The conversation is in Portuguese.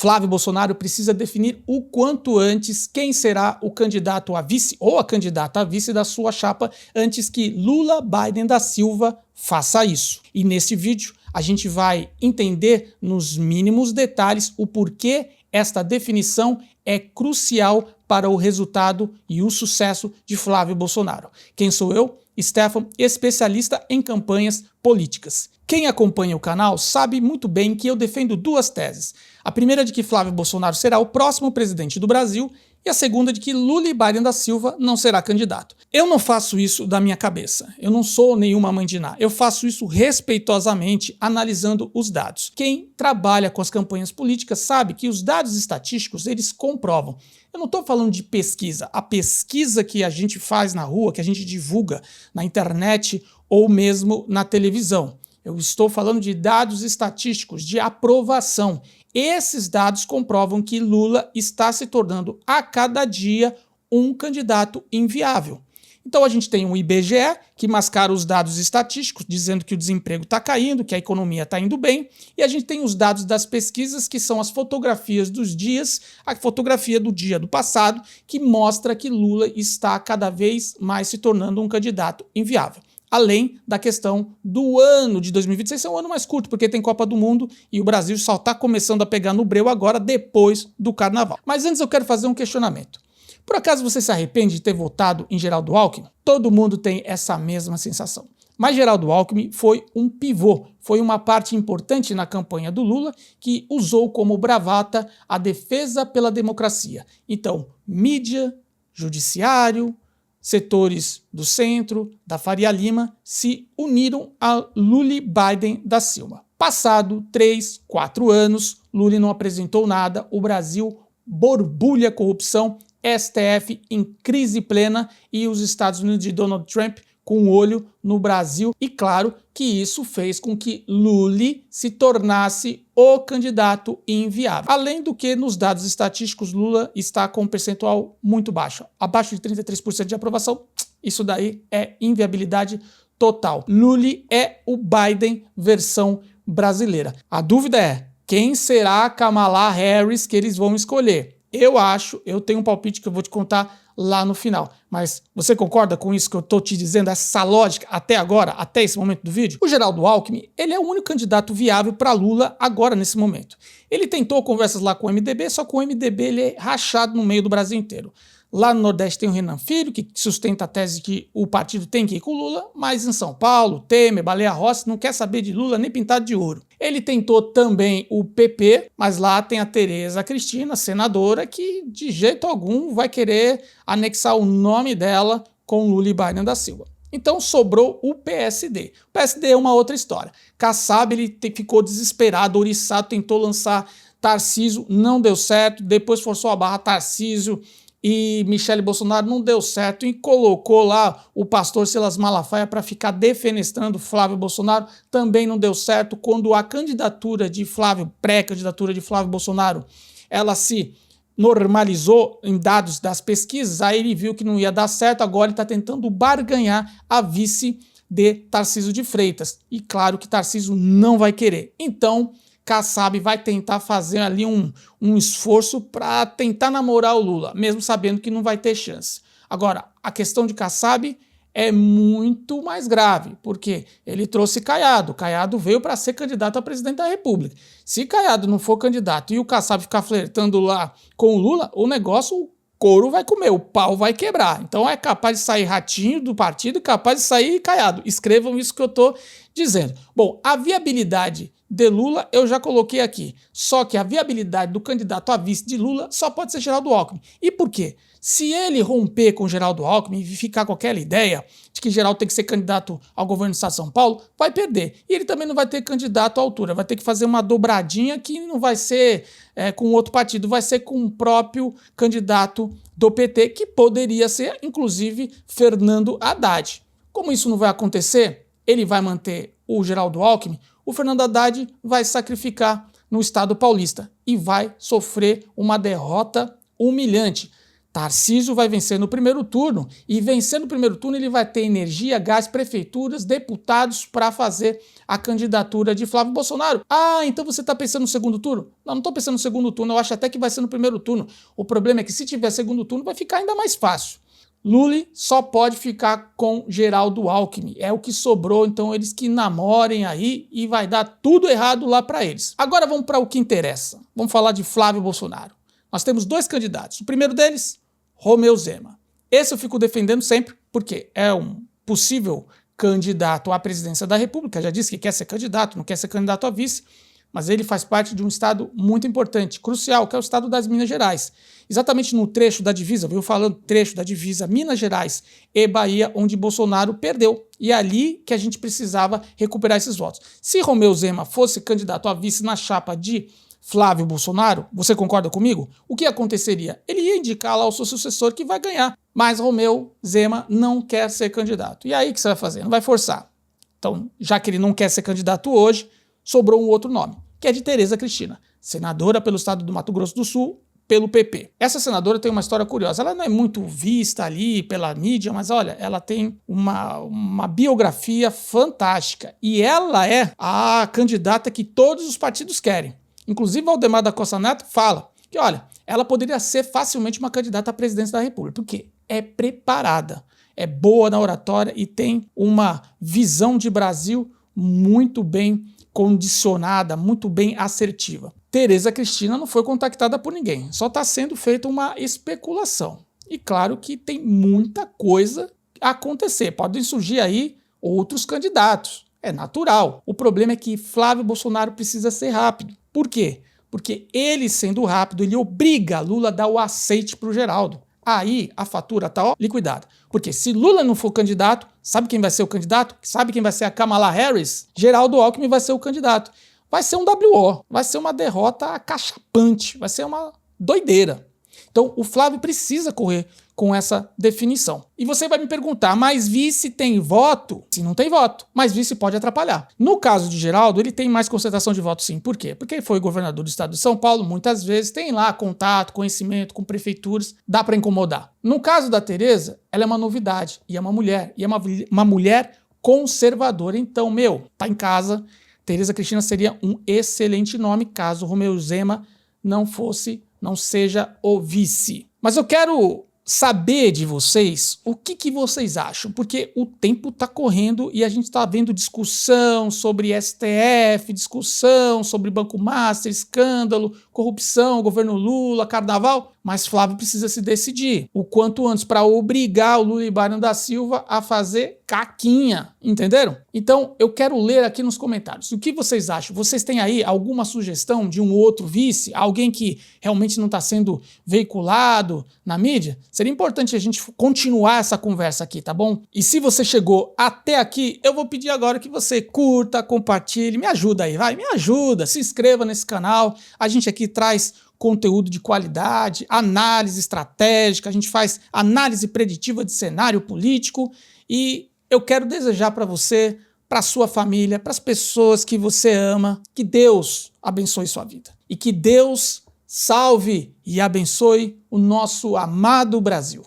Flávio Bolsonaro precisa definir o quanto antes quem será o candidato a vice ou a candidata a vice da sua chapa antes que Lula Biden da Silva faça isso. E nesse vídeo a gente vai entender nos mínimos detalhes o porquê esta definição é crucial para o resultado e o sucesso de Flávio Bolsonaro. Quem sou eu? Stefan, especialista em campanhas políticas. Quem acompanha o canal sabe muito bem que eu defendo duas teses. A primeira de que Flávio Bolsonaro será o próximo presidente do Brasil e a segunda de que Lula Biden da Silva não será candidato. Eu não faço isso da minha cabeça, eu não sou nenhuma mãe de Ná, eu faço isso respeitosamente analisando os dados. Quem trabalha com as campanhas políticas sabe que os dados estatísticos eles comprovam. Eu não estou falando de pesquisa, a pesquisa que a gente faz na rua, que a gente divulga na internet ou mesmo na televisão. Eu estou falando de dados estatísticos, de aprovação. Esses dados comprovam que Lula está se tornando a cada dia um candidato inviável. Então a gente tem um IBGE que mascara os dados estatísticos, dizendo que o desemprego está caindo, que a economia está indo bem, e a gente tem os dados das pesquisas, que são as fotografias dos dias, a fotografia do dia do passado, que mostra que Lula está cada vez mais se tornando um candidato inviável. Além da questão do ano de 2026, é um ano mais curto, porque tem Copa do Mundo e o Brasil só está começando a pegar no breu agora, depois do Carnaval. Mas antes eu quero fazer um questionamento. Por acaso você se arrepende de ter votado em Geraldo Alckmin? Todo mundo tem essa mesma sensação. Mas Geraldo Alckmin foi um pivô, foi uma parte importante na campanha do Lula que usou como bravata a defesa pela democracia. Então, mídia, judiciário, setores do centro, da Faria Lima, se uniram a Lula Biden da Silva. Passado 3, 4 anos, Lula não apresentou nada, o Brasil borbulha corrupção, STF em crise plena e os Estados Unidos de Donald Trump com um olho no Brasil. E claro que isso fez com que Lula se tornasse o candidato inviável. Além do que, nos dados estatísticos, Lula está com um percentual muito baixo. Abaixo de 33% de aprovação, isso daí é inviabilidade total. Lula é o Biden versão brasileira. A dúvida é, quem será a Kamala Harris que eles vão escolher? Eu tenho um palpite que eu vou te contar lá no final. Mas você concorda com isso que eu estou te dizendo, essa lógica até agora, até esse momento do vídeo? O Geraldo Alckmin, ele é o único candidato viável para Lula agora, nesse momento. Ele tentou conversas lá com o MDB, só que o MDB ele é rachado no meio do Brasil inteiro. Lá no Nordeste tem o Renan Filho, que sustenta a tese que o partido tem que ir com o Lula, mas em São Paulo, Temer, Baleia Rossi, não quer saber de Lula nem pintado de ouro. Ele tentou também o PP, mas lá tem a Tereza Cristina, senadora, que de jeito algum vai querer anexar o nome dela com Lula Biden da Silva. Então sobrou o PSD. O PSD é uma outra história. Kassab ele ficou desesperado, oriçado, tentou lançar Tarcísio, não deu certo, depois forçou a barra Tarcísio e Michele Bolsonaro, não deu certo e colocou lá o pastor Silas Malafaia para ficar defenestrando Flávio Bolsonaro, também não deu certo. Quando a candidatura de Flávio, pré-candidatura de Flávio Bolsonaro, ela se normalizou em dados das pesquisas, aí ele viu que não ia dar certo, agora ele está tentando barganhar a vice de Tarcísio de Freitas. E claro que Tarcísio não vai querer. Então, Kassab vai tentar fazer ali um esforço para tentar namorar o Lula, mesmo sabendo que não vai ter chance. Agora, a questão de Kassab é muito mais grave, porque ele trouxe Caiado. Caiado veio para ser candidato a presidente da República. Se Caiado não for candidato e o Kassab ficar flertando lá com o Lula, o negócio, o couro vai comer, o pau vai quebrar. Então é capaz de sair Ratinho do partido e capaz de sair Caiado. Escrevam isso que eu estou dizendo. Bom, a viabilidade de Lula eu já coloquei aqui. Só que a viabilidade do candidato a vice de Lula só pode ser Geraldo Alckmin. E por quê? Se ele romper com Geraldo Alckmin e ficar com aquela ideia de que Geraldo tem que ser candidato ao governo do estado de São Paulo, vai perder. E ele também não vai ter candidato à altura, vai ter que fazer uma dobradinha que não vai ser com outro partido, vai ser com o próprio candidato do PT, que poderia ser, inclusive, Fernando Haddad. Como isso não vai acontecer, ele vai manter o Geraldo Alckmin, o Fernando Haddad vai sacrificar no estado paulista e vai sofrer uma derrota humilhante. Tarcísio vai vencer no primeiro turno e vencendo no primeiro turno ele vai ter energia, gás, prefeituras, deputados para fazer a candidatura de Flávio Bolsonaro. Ah, então você está pensando no segundo turno? Não estou pensando no segundo turno, eu acho até que vai ser no primeiro turno. O problema é que se tiver segundo turno vai ficar ainda mais fácil. Lula só pode ficar com Geraldo Alckmin, é o que sobrou, então eles que namorem aí e vai dar tudo errado lá para eles. Agora vamos para o que interessa, vamos falar de Flávio Bolsonaro. Nós temos dois candidatos, o primeiro deles, Romeu Zema. Esse eu fico defendendo sempre, porque é um possível candidato à presidência da República, já disse que quer ser candidato, não quer ser candidato a vice, mas ele faz parte de um estado muito importante, crucial, que é o estado das Minas Gerais. Exatamente no trecho da divisa, viu falando trecho da divisa Minas Gerais e Bahia, onde Bolsonaro perdeu. E é ali que a gente precisava recuperar esses votos. Se Romeu Zema fosse candidato a vice na chapa de Flávio Bolsonaro, você concorda comigo? O que aconteceria? Ele ia indicar lá o seu sucessor que vai ganhar. Mas Romeu Zema não quer ser candidato. E aí o que você vai fazer? Não vai forçar. Então, já que ele não quer ser candidato hoje, sobrou um outro nome, que é de Tereza Cristina, senadora pelo estado do Mato Grosso do Sul, pelo PP. Essa senadora tem uma história curiosa. Ela não é muito vista ali pela mídia, mas olha, ela tem uma biografia fantástica. E ela é a candidata que todos os partidos querem. Inclusive, Valdemar da Costa Neto fala que, olha, ela poderia ser facilmente uma candidata à presidência da República, porque é preparada, é boa na oratória e tem uma visão de Brasil muito bem condicionada, muito bem assertiva. Tereza Cristina não foi contactada por ninguém, só está sendo feita uma especulação. E claro que tem muita coisa a acontecer, podem surgir aí outros candidatos, é natural. O problema é que Flávio Bolsonaro precisa ser rápido. Por quê? Porque ele sendo rápido, ele obriga Lula a dar o aceite para o Geraldo. Aí a fatura está liquidada. Porque se Lula não for candidato, sabe quem vai ser o candidato? Sabe quem vai ser a Kamala Harris? Geraldo Alckmin vai ser o candidato. Vai ser um WO, vai ser uma derrota acachapante, vai ser uma doideira. Então o Flávio precisa correr com essa definição. E você vai me perguntar, mas vice tem voto? Sim, não tem voto, mas vice pode atrapalhar. No caso de Geraldo, ele tem mais concentração de voto sim. Por quê? Porque ele foi governador do estado de São Paulo, muitas vezes tem lá contato, conhecimento com prefeituras, dá para incomodar. No caso da Tereza, ela é uma novidade, e é uma mulher, e é uma mulher conservadora. Então, tá em casa, Tereza Cristina seria um excelente nome caso Romeu Zema não seja o vice. Mas eu quero saber de vocês o que vocês acham, porque o tempo está correndo e a gente está vendo discussão sobre STF, discussão sobre Banco Master, escândalo, corrupção, governo Lula, carnaval, mas Flávio precisa se decidir o quanto antes para obrigar o Lula Ibarra da Silva a fazer caquinha, entenderam? Então eu quero ler aqui nos comentários o que vocês acham. Vocês têm aí alguma sugestão de um outro vice, alguém que realmente não está sendo veiculado na mídia? Seria importante a gente continuar essa conversa aqui, tá bom? E se você chegou até aqui, eu vou pedir agora que você curta, compartilhe, me ajuda aí, vai, me ajuda, se inscreva nesse canal. A gente aqui traz conteúdo de qualidade, análise estratégica, a gente faz análise preditiva de cenário político e eu quero desejar para você, para sua família, para as pessoas que você ama, que Deus abençoe sua vida e que Deus salve e abençoe o nosso amado Brasil.